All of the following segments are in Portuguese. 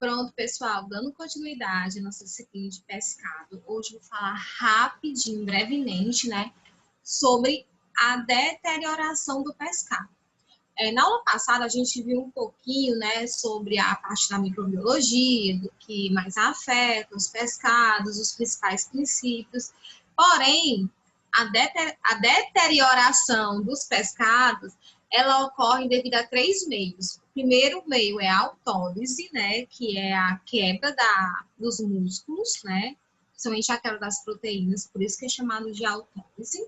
Pronto, pessoal, dando continuidade à nossa disciplina de pescado, hoje eu vou falar rapidinho, brevemente, né, sobre a deterioração do pescado. Na aula passada, a gente viu um pouquinho, né, sobre a parte da microbiologia, do que mais afeta os pescados, os principais princípios. Porém, a deterioração dos pescados, ela ocorre devido a três meios. O primeiro meio é a autólise, né, que é a quebra dos músculos, né, principalmente aquela das proteínas, por isso que é chamado de autólise.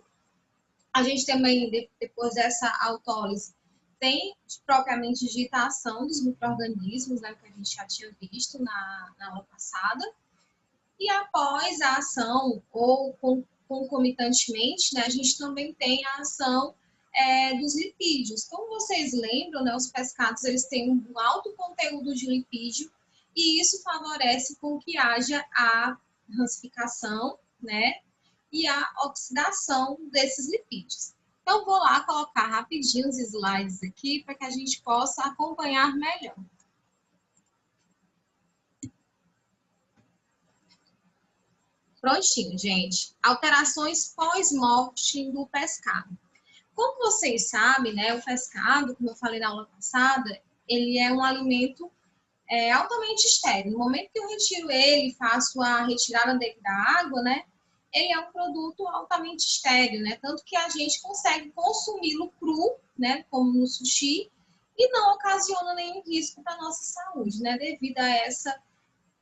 A gente também, depois dessa autólise, tem propriamente digitação dos micro-organismos, né, que a gente já tinha visto na aula passada. E após a ação, ou concomitantemente, né, a gente também tem a ação dos lipídios. Como vocês lembram, né, os pescados eles têm um alto conteúdo de lipídio, e isso favorece com que haja a rancificação, né, e a oxidação desses lipídios. Então, vou lá colocar rapidinho os slides aqui para que a gente possa acompanhar melhor. Prontinho, gente. Alterações pós-mortem do pescado. Como vocês sabem, né, o pescado, como eu falei na aula passada, ele é um alimento altamente estéril. No momento que eu retiro ele, faço a retirada dele da água, né, ele é um produto altamente estéril, né? Tanto que a gente consegue consumi-lo cru, né? Como no sushi, e não ocasiona nenhum risco para a nossa saúde, né? Devido a essa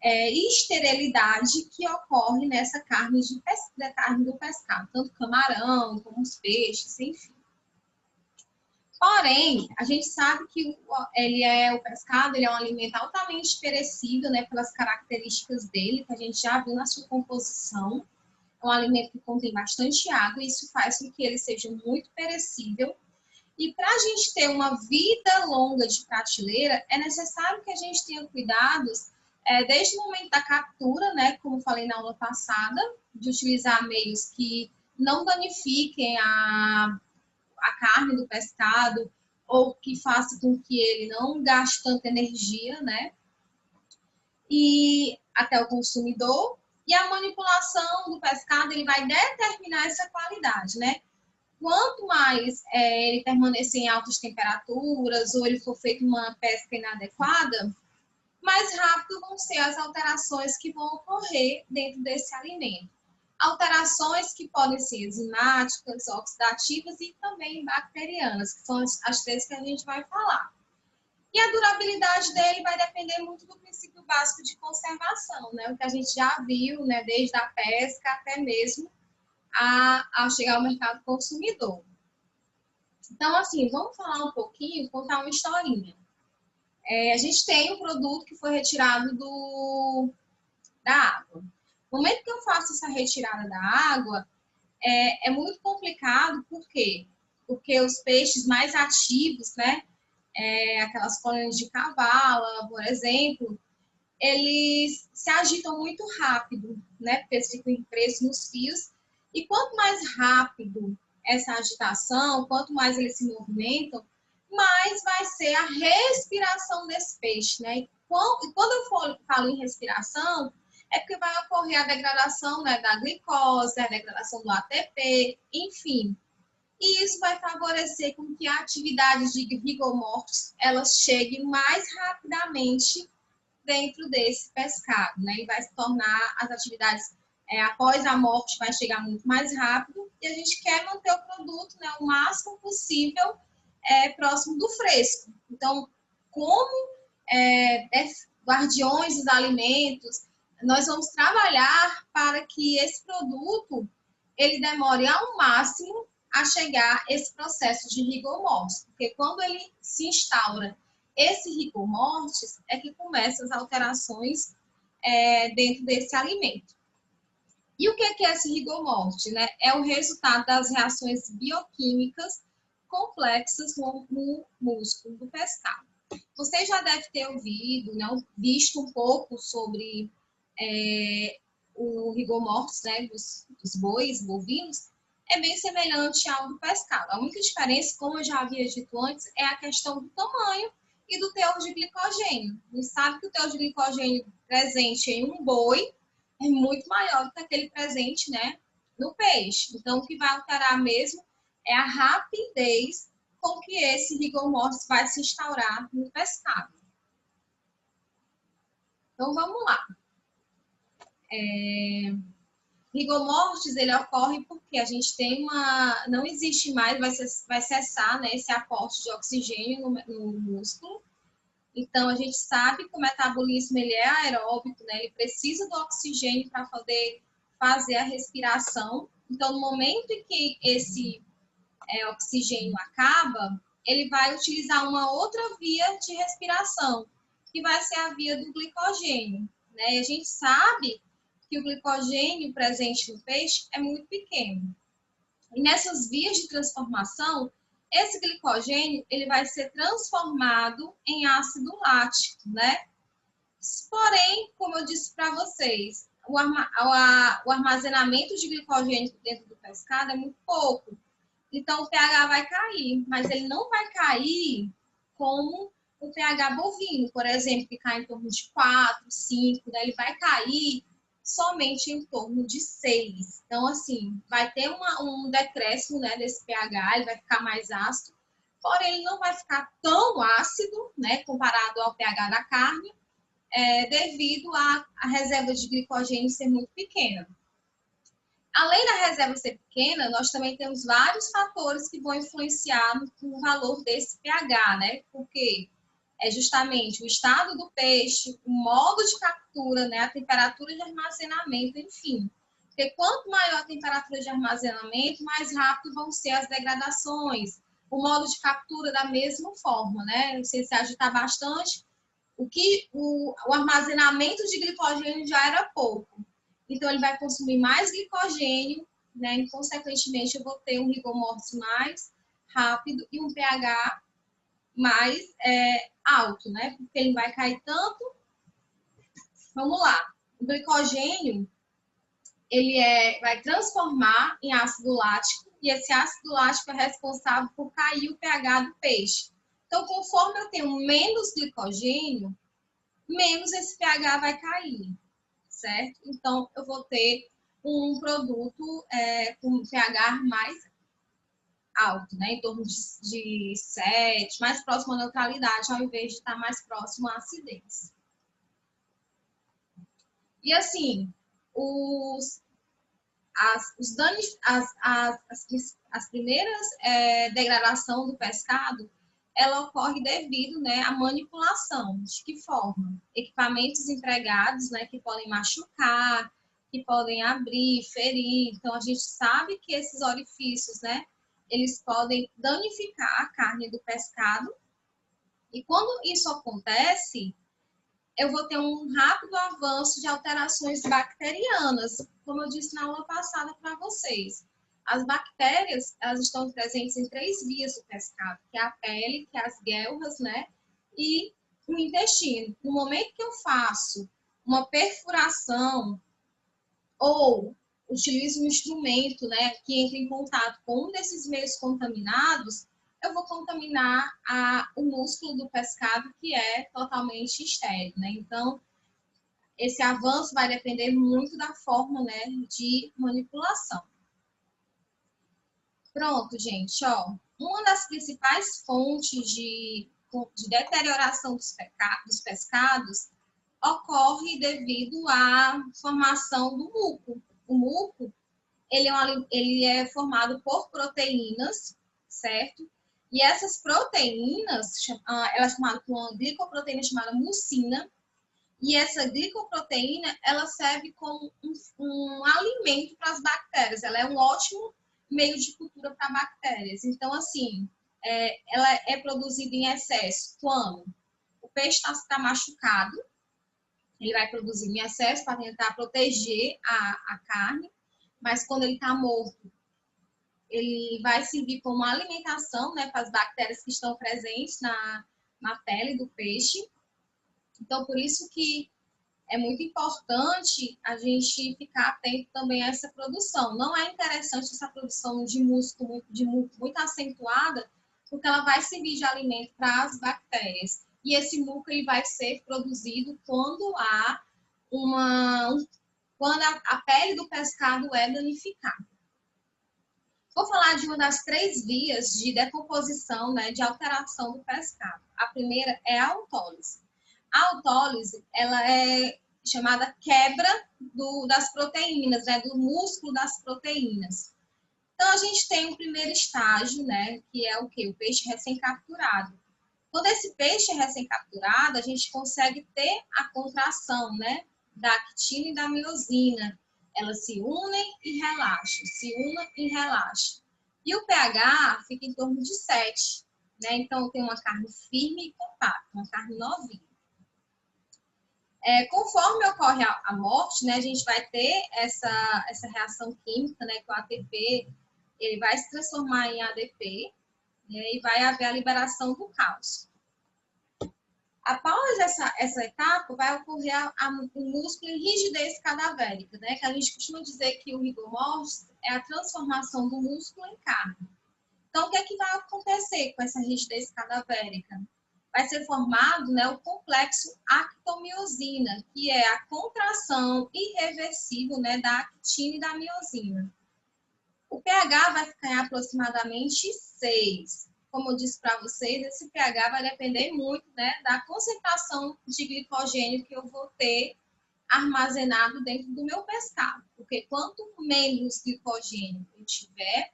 esterilidade que ocorre nessa carne, da carne do pescado, tanto camarão, como os peixes, enfim. Porém, a gente sabe que o pescado ele é um alimento altamente perecível, né? Pelas características dele, que a gente já viu na sua composição. É um alimento que contém bastante água, e isso faz com que ele seja muito perecível. E para a gente ter uma vida longa de prateleira, é necessário que a gente tenha cuidados desde o momento da captura, né, como falei na aula passada, de utilizar meios que não danifiquem a carne do pescado ou que faça com que ele não gaste tanta energia, né? E até o consumidor. E a manipulação do pescado, ele vai determinar essa qualidade, né? Quanto mais ele permanecer em altas temperaturas ou ele for feito uma pesca inadequada, mais rápido vão ser as alterações que vão ocorrer dentro desse alimento. Alterações que podem ser enzimáticas, oxidativas e também bacterianas, que são as três que a gente vai falar. E a durabilidade dele vai depender muito do princípio básico de conservação, né? O que a gente já viu, né? Desde a pesca até mesmo a chegar ao mercado consumidor. Então, assim, vamos falar um pouquinho, contar uma historinha. A gente tem um produto que foi retirado da água. No momento que eu faço essa retirada da água, é muito complicado, por quê? Porque os peixes mais ativos, né? Aquelas colônias de cavala, por exemplo, eles se agitam muito rápido, né? Porque eles ficam presos nos fios. E quanto mais rápido essa agitação, quanto mais eles se movimentam, mais vai ser a respiração desse peixe, né? E quando eu falo em respiração, é porque vai ocorrer a degradação, né, da glicose, a degradação do ATP, enfim. E isso vai favorecer com que a atividade de rigor mortis, elas cheguem mais rapidamente dentro desse pescado, né? E vai se tornar as atividades após a morte vai chegar muito mais rápido, e a gente quer manter o produto, né, o máximo possível próximo do fresco. Então, como guardiões dos alimentos, nós vamos trabalhar para que esse produto ele demore ao máximo a chegar esse processo de rigor mortis, porque quando ele se instaura esse rigor mortis, é que começam as alterações dentro desse alimento. E o que é esse rigor mortis, né? É o resultado das reações bioquímicas complexas no músculo do pescado. Você já deve ter ouvido, né, visto um pouco sobre o rigor mortis, né, dos bois bovinos. É bem semelhante ao do pescado. A única diferença, como eu já havia dito antes, é a questão do tamanho e do teor de glicogênio. A gente sabe que o teor de glicogênio presente em um boi é muito maior do que aquele presente, né, no peixe. Então, o que vai alterar mesmo é a rapidez com que esse rigor mortis vai se instaurar no pescado. Então, vamos lá. Rigor mortis, ele ocorre porque a gente tem não existe mais, vai cessar, né, esse aporte de oxigênio no músculo. Então, a gente sabe que o metabolismo ele é aeróbico, né, ele precisa do oxigênio para poder fazer a respiração. Então, no momento em que esse oxigênio acaba, ele vai utilizar uma outra via de respiração, que vai ser a via do glicogênio, né? E a gente sabe que o glicogênio presente no peixe é muito pequeno. E nessas vias de transformação, esse glicogênio ele vai ser transformado em ácido lático, né? Porém, como eu disse para vocês, o armazenamento de glicogênio dentro do pescado é muito pouco. Então, o pH vai cair, mas ele não vai cair como o pH bovino, por exemplo, que cai em torno de 4, 5, né? Ele vai cair somente em torno de 6. Então, assim, vai ter um decréscimo, né, desse pH, ele vai ficar mais ácido, porém, ele não vai ficar tão ácido, né, comparado ao pH da carne, devido à reserva de glicogênio ser muito pequena. Além da reserva ser pequena, nós também temos vários fatores que vão influenciar no valor desse pH, né? Porque é justamente o estado do peixe, o modo de captura, né? A temperatura de armazenamento, enfim. Porque quanto maior a temperatura de armazenamento, mais rápido vão ser as degradações. O modo de captura da mesma forma, né? Se se agitar bastante, o armazenamento de glicogênio já era pouco. Então, ele vai consumir mais glicogênio, né? E, consequentemente, eu vou ter um rigor mortis mais rápido e um pH mais alto, né? Porque ele vai cair tanto. Vamos lá. O glicogênio, ele vai transformar em ácido lático e esse ácido lático é responsável por cair o pH do peixe. Então, conforme eu tenho menos glicogênio, menos esse pH vai cair, certo? Então, eu vou ter um produto com pH mais alto, né? Em torno de 7, mais próximo à neutralidade, ao invés de estar mais próximo à acidez. E assim, as primeiras degradação do pescado, ela ocorre devido, né, à manipulação. De que forma? Equipamentos empregados, né, que podem machucar, que podem abrir, ferir. Então, a gente sabe que esses orifícios, né, eles podem danificar a carne do pescado. E quando isso acontece, eu vou ter um rápido avanço de alterações bacterianas, como eu disse na aula passada para vocês. As bactérias, elas estão presentes em 3 vias do pescado, que é a pele, que é as guelras, né? E o intestino. No momento que eu faço uma perfuração ou utilizo um instrumento, né, que entra em contato com um desses meios contaminados, eu vou contaminar o músculo do pescado, que é totalmente estéril, né? Então, esse avanço vai depender muito da forma, né, de manipulação. Pronto, gente, ó. Uma das principais fontes de deterioração dos pescados ocorre devido à formação do muco. O muco, ele é formado por proteínas, certo? E essas proteínas, ela é formada por uma glicoproteína chamada mucina, e essa glicoproteína, ela serve como um alimento para as bactérias, ela é um ótimo meio de cultura para bactérias. Então, assim, ela é produzida em excesso quando o peixe está machucado, ele vai produzir em excesso para tentar proteger a carne, mas quando ele está morto, ele vai servir como alimentação, né, para as bactérias que estão presentes na pele do peixe. Então, por isso que é muito importante a gente ficar atento também a essa produção. Não é interessante essa produção de músculo muito acentuada, porque ela vai servir de alimento para as bactérias. e esse muco ele vai ser produzido quando quando a pele do pescado é danificada. Vou falar de uma das 3 vias de decomposição, né, de alteração do pescado. A primeira é a autólise. A autólise, ela é chamada quebra das proteínas, né, do músculo das proteínas. Então, a gente tem um primeiro estágio, né, que é o quê? O peixe recém-capturado. Quando esse peixe é recém-capturado, a gente consegue ter a contração, né, da actina e da miosina. Elas se unem e relaxam, se unem e relaxam. E o pH fica em torno de 7, né? Então, tem uma carne firme e compacta, uma carne novinha. Conforme ocorre a morte, né, a gente vai ter essa reação química, né, que o ATP ele vai se transformar em ADP, né, e vai haver a liberação do cálcio. Após essa etapa, vai ocorrer o músculo em rigidez cadavérica, né? Que a gente costuma dizer que o rigor mortis é a transformação do músculo em carne. Então, o que é que vai acontecer com essa rigidez cadavérica? Vai ser formado, né, o complexo actomiosina, que é a contração irreversível, né, da actina e da miosina. O pH vai ficar em aproximadamente 6. Como eu disse para vocês, esse pH vai depender muito, né, da concentração de glicogênio que eu vou ter armazenado dentro do meu pescado. Porque quanto menos glicogênio eu tiver,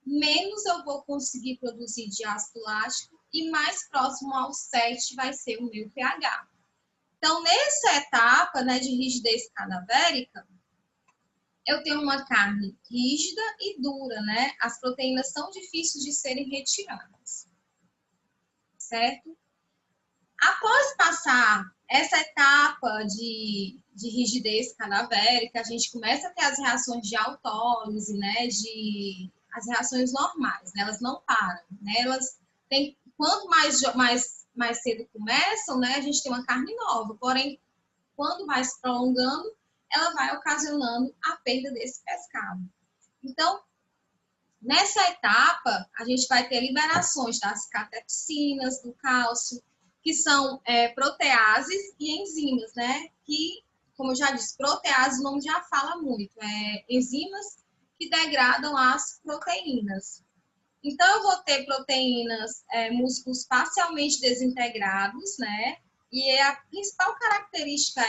menos eu vou conseguir produzir de ácido lático e mais próximo ao 7 vai ser o meu pH. Então, nessa etapa, né, de rigidez cadavérica, eu tenho uma carne rígida e dura, né? As proteínas são difíceis de serem retiradas, certo? Após passar essa etapa de rigidez cadavérica, a gente começa a ter as reações de autólise, né? As reações normais, né? Elas não param, né? Elas têm, quanto mais cedo começam, né? A gente tem uma carne nova, porém, quando vai se prolongando, ela vai ocasionando a perda desse pescado. Então, nessa etapa, a gente vai ter liberações das catepsinas, do cálcio, que são proteases e enzimas, né? Que, como eu já disse, proteases, o nome já fala muito, enzimas que degradam as proteínas. Então, eu vou ter proteínas, músculos parcialmente desintegrados, né? E a principal característica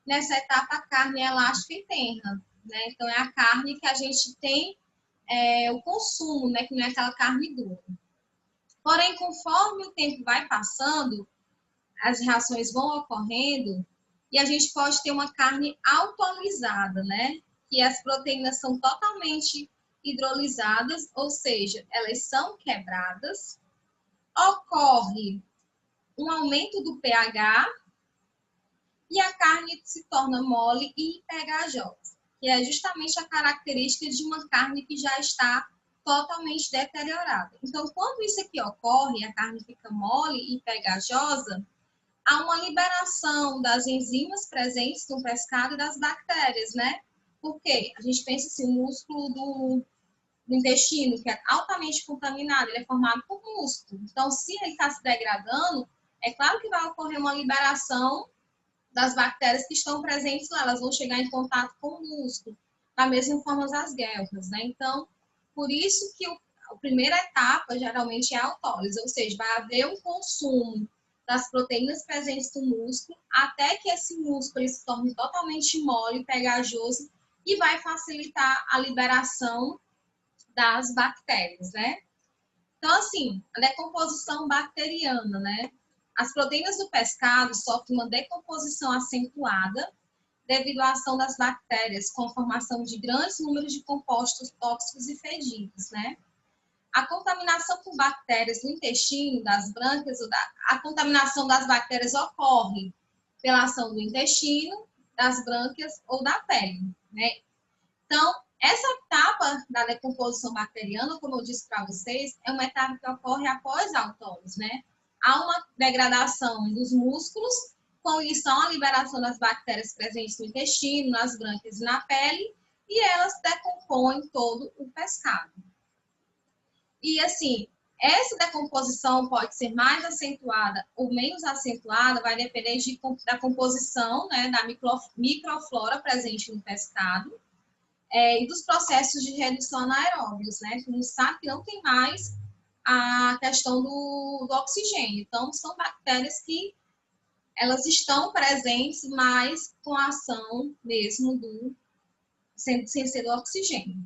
nessa etapa, a carne é elástica e tenra, né? Então, é a carne que a gente tem o consumo, né? Que não é aquela carne dura. Porém, conforme o tempo vai passando, as reações vão ocorrendo e a gente pode ter uma carne autolizada, né? Que as proteínas são totalmente hidrolisadas, ou seja, elas são quebradas, ocorre um aumento do pH e a carne se torna mole e pegajosa, que é justamente a característica de uma carne que já está totalmente deteriorada. Então, quando isso aqui ocorre, a carne fica mole e pegajosa, há uma liberação das enzimas presentes no pescado e das bactérias, né? Porque a gente pensa assim, o músculo do intestino, que é altamente contaminado, ele é formado por músculo. Então, se ele está se degradando, é claro que vai ocorrer uma liberação das bactérias que estão presentes lá, elas vão chegar em contato com o músculo, da mesma forma as guelras, né? Então, por isso que a primeira etapa geralmente é a autólise, ou seja, vai haver um consumo das proteínas presentes no músculo, até que esse músculo se torne totalmente mole, pegajoso, e vai facilitar a liberação das bactérias, né? Então, assim, a decomposição bacteriana, né? As proteínas do pescado sofrem uma decomposição acentuada devido à ação das bactérias, com a formação de grandes números de compostos tóxicos e fedidos, né? A contaminação por bactérias no intestino, das brânquias, a contaminação das bactérias ocorre pela ação do intestino, das brânquias ou da pele, né? Então, essa etapa da decomposição bacteriana, como eu disse para vocês, é uma etapa que ocorre após a autólise, né? Há uma degradação dos músculos, com isso há uma liberação das bactérias presentes no intestino, nas brânquias e na pele, e elas decompõem todo o pescado. E assim, Essa decomposição pode ser mais acentuada ou menos acentuada, vai depender da composição, né, da microflora presente no pescado e dos processos de redução anaeróbios, né? A gente sabe que não tem mais a questão do oxigênio. Então, são bactérias que elas estão presentes, mas com a ação mesmo sem ser do oxigênio.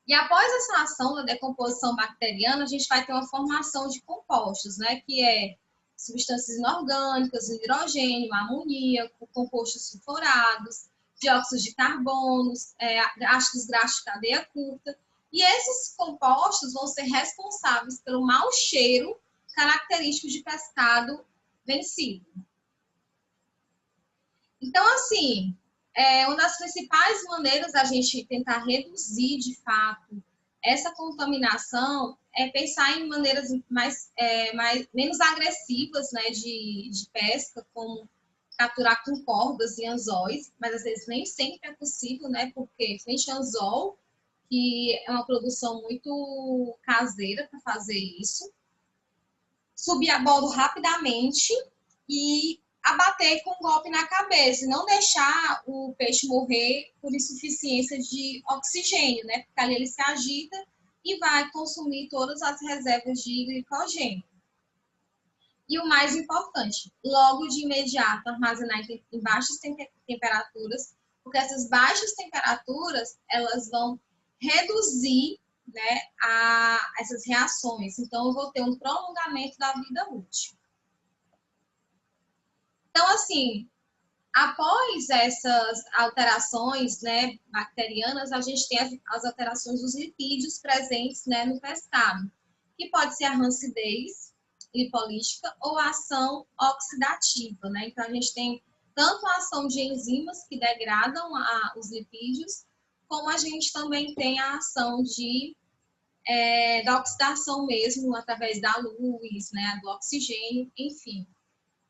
E após essa ação da decomposição bacteriana, a gente vai ter uma formação de compostos, né? Que é substâncias inorgânicas, hidrogênio, amoníaco, compostos sulfurados, dióxido de carbono, ácidos graxos de cadeia curta. E esses compostos vão ser responsáveis pelo mau cheiro característico de pescado vencido. Então, assim, uma das principais maneiras da gente tentar reduzir, de fato, essa contaminação é pensar em maneiras menos agressivas, né, de pesca, como capturar com cordas e anzóis, mas às vezes nem sempre é possível, né, porque frente anzol, que é uma produção muito caseira para fazer isso, subir a bordo rapidamente e abater com um golpe na cabeça, e não deixar o peixe morrer por insuficiência de oxigênio, né? Porque ali ele se agita e vai consumir todas as reservas de glicogênio. E o mais importante, logo de imediato armazenar em baixas temperaturas, porque essas baixas temperaturas, elas vão reduzir, né, essas reações. Então, eu vou ter um prolongamento da vida útil. Então, assim, após essas alterações, né, bacterianas, a gente tem as alterações dos lipídios presentes, né, no pescado, que pode ser a rancidez lipolítica ou a ação oxidativa, né? Então, a gente tem tanto a ação de enzimas que degradam os lipídios, como a gente também tem a ação da oxidação mesmo, através da luz, né, do oxigênio, enfim.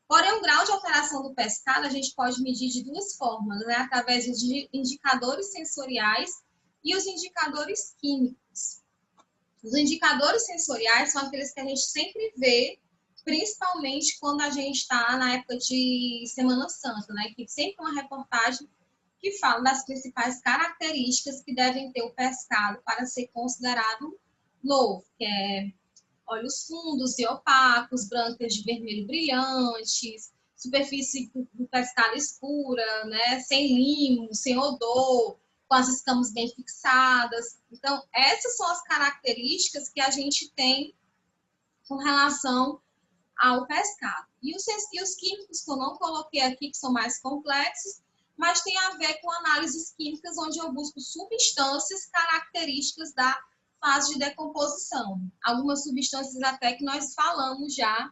Porém, o grau de alteração do pescado a gente pode medir de duas formas, né? Através dos indicadores sensoriais e os indicadores químicos. Os indicadores sensoriais são aqueles que a gente sempre vê, principalmente quando a gente está na época de Semana Santa, né? Que sempre uma reportagem que fala das principais características que devem ter o pescado para ser considerado novo, que é olhos fundos e opacos, brancas de vermelho brilhantes, superfície do pescado escura, né, sem limo, sem odor, com as escamas bem fixadas. Então, essas são as características que a gente tem com relação ao pescado. E os químicos que eu não coloquei aqui, que são mais complexos, mas tem a ver com análises químicas, onde eu busco substâncias características da fase de decomposição. Algumas substâncias até que nós falamos já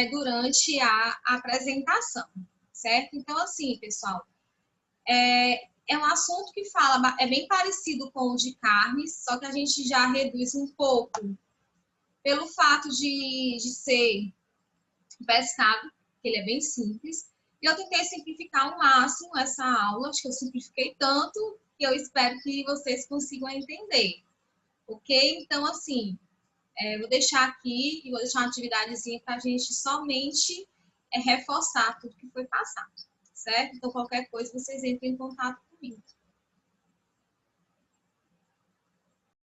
durante a apresentação, certo? Então, assim, pessoal, é um assunto que é bem parecido com o de carnes, só que a gente já reduz um pouco pelo fato de ser pescado, que ele é bem simples. E eu tentei simplificar ao máximo essa aula, acho que eu simplifiquei tanto que eu espero que vocês consigam entender. Ok? Então, assim, vou deixar aqui e vou deixar uma atividadezinha para a gente somente reforçar tudo que foi passado, certo? Então, qualquer coisa, vocês entrem em contato comigo.